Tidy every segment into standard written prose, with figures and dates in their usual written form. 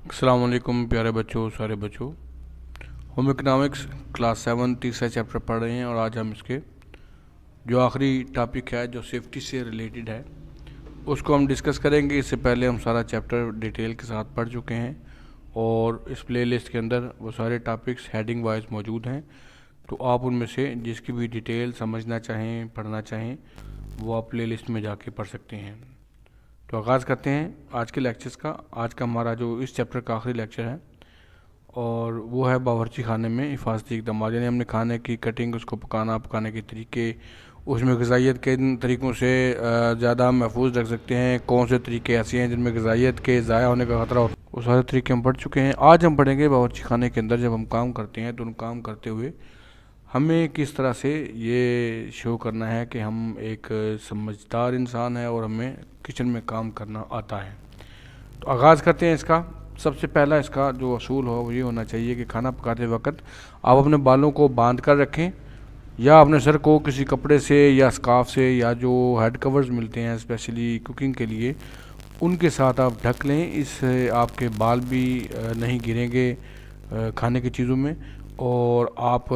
अस्सलाम वालेकुम प्यारे बच्चों, सारे बच्चों। होम इकोनॉमिक्स क्लास 7 तीसरा चैप्टर पढ़ रहे हैं और आज हम इसके जो आखिरी टॉपिक है जो सेफ्टी से रिलेटेड है उसको हम डिस्कस करेंगे। इससे पहले हम सारा चैप्टर डिटेल के साथ पढ़ चुके हैं और इस प्लेलिस्ट के अंदर वो सारे टॉपिक्स हेडिंग वाइज मौजूद हैं, तो आप उनमें से जिसकी भी डिटेल समझना चाहें, पढ़ना चाहें, वो आप प्लेलिस्ट में जाके पढ़ सकते हैं। तो आगाज़ करते हैं आज के लेक्चर्स का। आज का हमारा जो इस चैप्टर का आखिरी लेक्चर है और वो है बावर्ची खाने में हिफाजती इक़दाम, यानी हमने खाने की कटिंग, उसको पकाने के तरीके, उसमें ग़िज़ाइयत के तरीक़ों से ज़्यादा महफूज रख सकते हैं, कौन से तरीके ऐसे हैं जिनमें ग़िज़ाइयत के ज़ाया होने का ख़तरा हो, वो सारे तरीके हम पढ़ चुके हैं। आज हम पढ़ेंगे बावर्ची खाने के अंदर जब हम काम करते हैं तो उन काम करते हुए हमें किस तरह से ये शो करना है कि हम एक समझदार इंसान है और हमें किचन में काम करना आता है। तो आगाज़ करते हैं इसका। सबसे पहला इसका जो असूल हो वो ये होना चाहिए कि खाना पकाते वक्त आप अपने बालों को बांध कर रखें या अपने सर को किसी कपड़े से या स्कार्फ से या जो हेड कवर्स मिलते हैं स्पेशली कुकिंग के लिए उनके साथ आप ढक लें। इससे आपके बाल भी नहीं गिरेंगे खाने की चीज़ों में और आप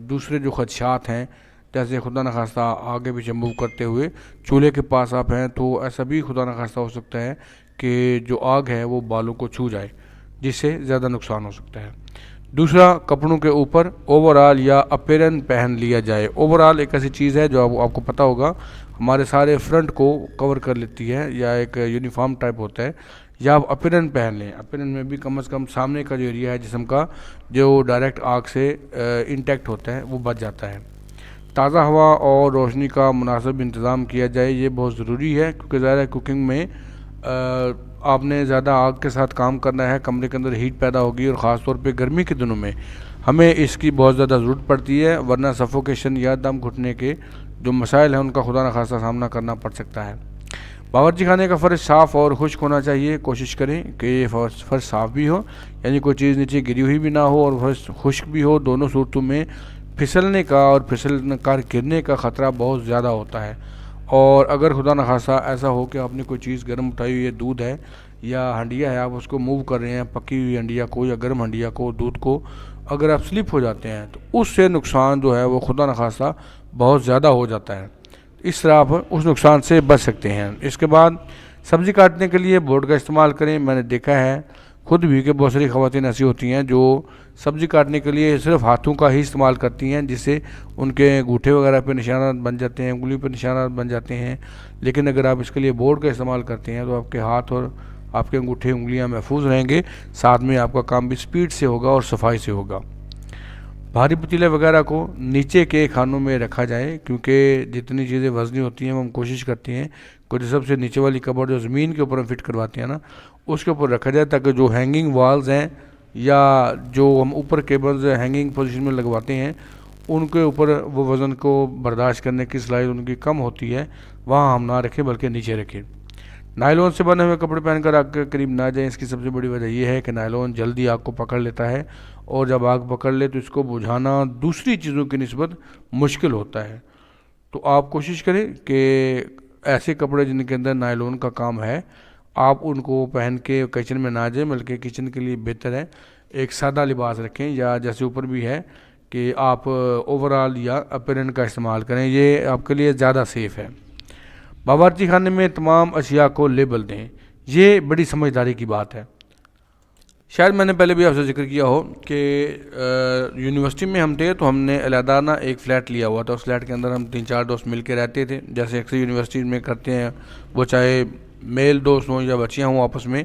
दूसरे जो खदशात हैं जैसे खुदा न खास्ता आगे पीछे मूव करते हुए चूल्हे के पास आप हैं तो ऐसा भी खुदा न खास्ता हो सकता है कि जो आग है वो बालों को छू जाए, जिससे ज़्यादा नुकसान हो सकता है। दूसरा, कपड़ों के ऊपर ओवरऑल या अपेरन पहन लिया जाए। ओवरऑल एक ऐसी चीज़ है जो आपको पता होगा हमारे सारे फ्रंट को कवर कर लेती है या एक यूनिफॉर्म टाइप होता है, या आप अपेरन पहन लें। अपेरन में भी कम से कम सामने का जो एरिया है जिस्म का जो डायरेक्ट आग से इंटैक्ट होता है वो बच जाता है। ताज़ा हवा और रोशनी का मुनासिब इंतज़ाम किया जाए, ये बहुत ज़रूरी है क्योंकि ज़ाहिर है कुकिंग में आपने ज़्यादा आग के साथ काम करना है, कमरे के अंदर हीट पैदा होगी और ख़ास तौर पे गर्मी के दिनों में हमें इसकी बहुत ज़्यादा ज़रूरत पड़ती है, वरना सफोकेशन या दम घुटने के जो मसाइल हैं उनका खुदा न खास्ता सामना करना पड़ सकता है। बावर्ची खाने का फ़र्श साफ़ और खुश्क होना चाहिए। कोशिश करें कि ये फ़र्श साफ़ भी हो, यानी कोई चीज़ नीचे गिरी हुई भी ना हो, और फ़र्श खुश्क भी हो। दोनों सूरतों में फिसलने का और फिसलने का गिरने का ख़तरा बहुत ज़्यादा होता है। और अगर खुदा न खास्ता ऐसा हो कि आपने कोई चीज़ गर्म उठाई हुई है, दूध है या हंडिया है, आप उसको मूव कर रहे हैं, पकी हुई हंडिया को या गर्म हंडिया को, दूध को, अगर आप स्लिप हो जाते हैं तो उससे नुकसान जो है वो खुदा न खास्ता बहुत ज़्यादा हो जाता है। इस तरह आप उस नुकसान से बच सकते हैं। इसके बाद सब्ज़ी काटने के लिए बोर्ड का इस्तेमाल करें। मैंने देखा है खुद भी कि बहुत सारी ख़वातीन ऐसी होती हैं जो सब्ज़ी काटने के लिए सिर्फ हाथों का ही इस्तेमाल करती हैं, जिससे उनके अंगूठे वगैरह पे निशानात बन जाते हैं, उंगली पे निशानात बन जाते हैं। लेकिन अगर आप इसके लिए बोर्ड का इस्तेमाल करते हैं तो आपके हाथ और आपके अंगूठे उंगलियां महफूज रहेंगे, साथ में आपका काम भी स्पीड से होगा और सफाई से होगा। भारी पतीले वगैरह को नीचे के खानों में रखा जाए क्योंकि जितनी चीज़ें वज़नी होती हैं हम कोशिश करते हैं कुछ सबसे नीचे वाली कबर्ड जो ज़मीन के ऊपर हम फिट करवाते हैं ना, उसके ऊपर रखा जाए ताकि जो हैंगिंग वॉल्स हैं या जो हम ऊपर केबल्स हैंगिंग पोजीशन में लगवाते हैं उनके ऊपर वो वज़न को बर्दाश्त करने की सलाहियत उनकी कम होती है, वहाँ हम ना रखें बल्कि नीचे रखें। नायलॉन से बने हुए कपड़े पहनकर आग के करीब ना जाएं। इसकी सबसे बड़ी वजह यह है कि नायलॉन जल्दी आग को पकड़ लेता है और जब आग पकड़ ले तो इसको बुझाना दूसरी चीज़ों की निस्बत मुश्किल होता है। तो आप कोशिश करें कि ऐसे कपड़े जिनके अंदर नायलॉन का काम है आप उनको पहन के किचन में ना जाएं, बल्कि किचन के लिए बेहतर है एक सादा लिबास रखें, या जैसे ऊपर भी है कि आप ओवरऑल या अपेरन का इस्तेमाल करें, ये आपके लिए ज़्यादा सेफ़ है। बावर्ची खाने में तमाम अशिया को लेबल दें, ये बड़ी समझदारी की बात है। शायद मैंने पहले भी आपसे जिक्र किया हो कि यूनिवर्सिटी में हम थे तो हमने अलहदा ना एक फ़्लैट लिया हुआ था। उस फ्लैट के अंदर हम 3-4 दोस्त मिल के रहते थे, जैसे अक्सर यूनिवर्सिटी में करते हैं, वो चाहे मेल दोस्त हों या बच्चियाँ हों आपस में।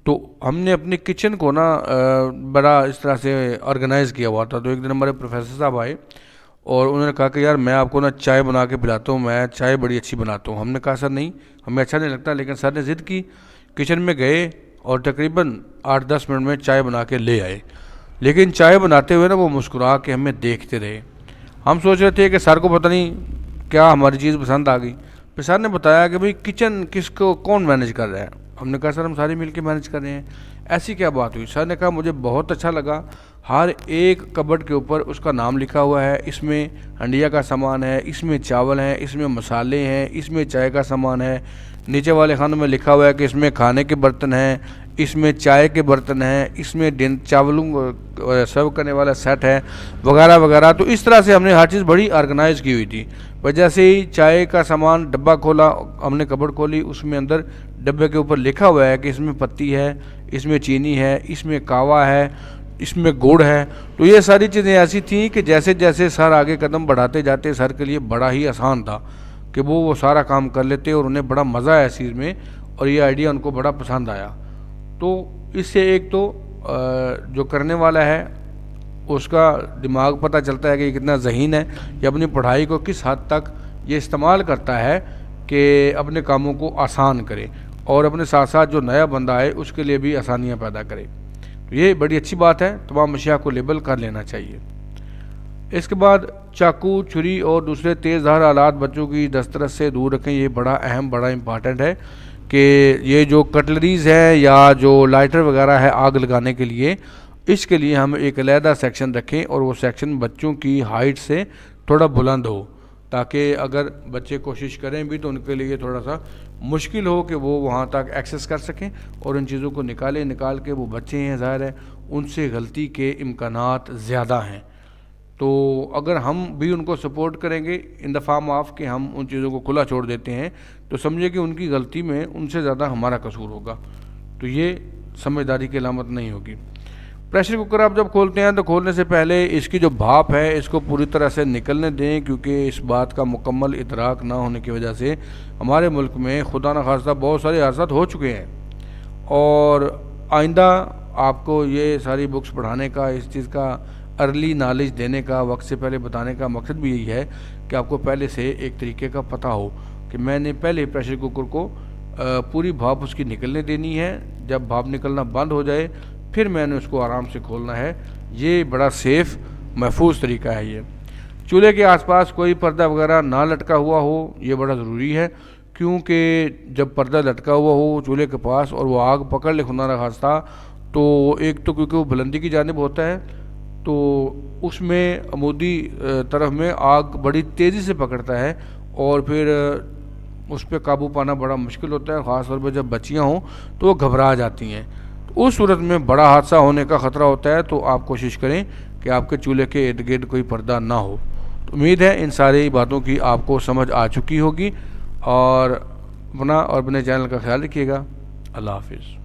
तो हमने अपनी किचन को ना बड़ा इस तरह से ऑर्गेनाइज़ किया हुआ था। तो एक दिन हमारे प्रोफेसर साहब आए और उन्होंने कहा कि यार मैं आपको ना चाय बना के पिलाता हूँ, मैं चाय बड़ी अच्छी बनाता हूँ। हमने कहा सर नहीं, हमें अच्छा नहीं लगता, लेकिन सर ने ज़िद की। किचन में गए और तकरीबन 8-10 मिनट में चाय बना के ले आए, लेकिन चाय बनाते हुए ना वो मुस्कुरा के हमें देखते रहे। हम सोच रहे थे कि सर को पता नहीं क्या हमारी चीज़ पसंद आ गई। फिर सर ने बताया कि भाई किचन किसको कौन मैनेज कर रहा है। हमने कहा सर हम सारे मिल के मैनेज कर रहे हैं। ऐसी क्या बात हुई? सर ने कहा मुझे बहुत अच्छा लगा, हर एक कबर्ड के ऊपर उसका नाम लिखा हुआ है, इसमें हंडिया का सामान है, इसमें चावल हैं, इसमें मसाले हैं, इसमें चाय का सामान है। नीचे वाले खानों में लिखा हुआ है कि इसमें खाने के बर्तन हैं, اس میں چائے کے برتن ہیں، اس میں چاولوں سرو کرنے والا سیٹ ہے وغیرہ وغیرہ. تو اس طرح سے ہم نے ہر چیز بڑی آرگنائز کی ہوئی تھی. پر جیسے ہی چائے کا سامان ڈبہ کھولا، ہم نے کبڈ کھولی، اس میں اندر ڈبے کے اوپر لکھا ہوا ہے کہ اس میں پتی ہے، اس میں چینی ہے، اس میں کاوا ہے، اس میں گڑ ہے. تو یہ ساری چیزیں ایسی تھیں کہ جیسے جیسے سر آگے قدم بڑھاتے جاتے سر کے لیے بڑا ہی آسان تھا کہ وہ سارا کام کر لیتے اور انہیں بڑا مزہ آیا اس چیز میں، اور یہ آئیڈیا ان کو بڑا پسند آیا. تو اس سے ایک تو جو کرنے والا ہے اس کا دماغ پتہ چلتا ہے کہ یہ کتنا ذہین ہے، یہ اپنی پڑھائی کو کس حد تک یہ استعمال کرتا ہے کہ اپنے کاموں کو آسان کرے، اور اپنے ساتھ ساتھ جو نیا بندہ ہے اس کے لیے بھی آسانیاں پیدا کرے. تو یہ بڑی اچھی بات ہے، تمام اشیاء کو لیبل کر لینا چاہیے. اس کے بعد چاقو، چھری اور دوسرے تیز دھار آلات بچوں کی دسترس سے دور رکھیں. یہ بڑا اہم، بڑا امپارٹنٹ ہے کہ یہ جو کٹلریز ہے یا جو لائٹر وغیرہ ہے آگ لگانے کے لیے، اس کے لیے ہم ایک علیحدہ سیکشن رکھیں، اور وہ سیکشن بچوں کی ہائٹ سے تھوڑا بلند ہو، تاکہ اگر بچے کوشش کریں بھی تو ان کے لیے تھوڑا سا مشکل ہو کہ وہ وہاں تک ایکسیس کر سکیں اور ان چیزوں کو نکال کے وہ بچے ہیں، ظاہر ہے ان سے غلطی کے امکانات زیادہ ہیں. تو اگر ہم بھی ان کو سپورٹ کریں گے ان دا فارم آف کہ ہم ان چیزوں کو کھلا چھوڑ دیتے ہیں، تو سمجھے کہ ان کی غلطی میں ان سے زیادہ ہمارا قصور ہوگا. تو یہ سمجھداری کی علامت نہیں ہوگی. پریشر کوکر آپ جب کھولتے ہیں تو کھولنے سے پہلے اس کی جو بھاپ ہے اس کو پوری طرح سے نکلنے دیں، کیونکہ اس بات کا مکمل ادراک نہ ہونے کی وجہ سے ہمارے ملک میں خدا نخواستہ بہت سارے حادثات ہو چکے ہیں. اور آئندہ آپ کو یہ ساری بکس پڑھانے کا، اس چیز کا ارلی نالج دینے کا، وقت سے پہلے بتانے کا مقصد بھی یہی ہے کہ آپ کو پہلے سے ایک طریقے کا پتہ ہو کہ میں نے پہلے پریشر کوکر کو پوری بھاپ اس کی نکلنے دینی ہے، جب بھاپ نکلنا بند ہو جائے پھر میں نے اس کو آرام سے کھولنا ہے. یہ بڑا سیف، محفوظ طریقہ ہے. یہ چولہے کے آس پاس کوئی پردہ وغیرہ نہ لٹکا ہوا ہو، یہ بڑا ضروری ہے، کیونکہ جب پردہ لٹکا ہوا ہو چولہے کے پاس اور وہ آگ پکڑ لے خدا نخواستہ، تو ایک تو کیونکہ وہ بلندی کی جانب ہوتا ہے تو اس میں عمودی طرف میں آگ بڑی تیزی سے پکڑتا ہے، اور پھر اس پہ قابو پانا بڑا مشکل ہوتا ہے. خاص طور پہ جب بچیاں ہوں تو وہ گھبرا جاتی ہیں، اس صورت میں بڑا حادثہ ہونے کا خطرہ ہوتا ہے. تو آپ کوشش کریں کہ آپ کے چولہے کے ارد گرد کوئی پردہ نہ ہو. تو امید ہے ان ساری باتوں کی آپ کو سمجھ آ چکی ہوگی، اور اپنا اور اپنے چینل کا خیال رکھیے گا. اللہ حافظ.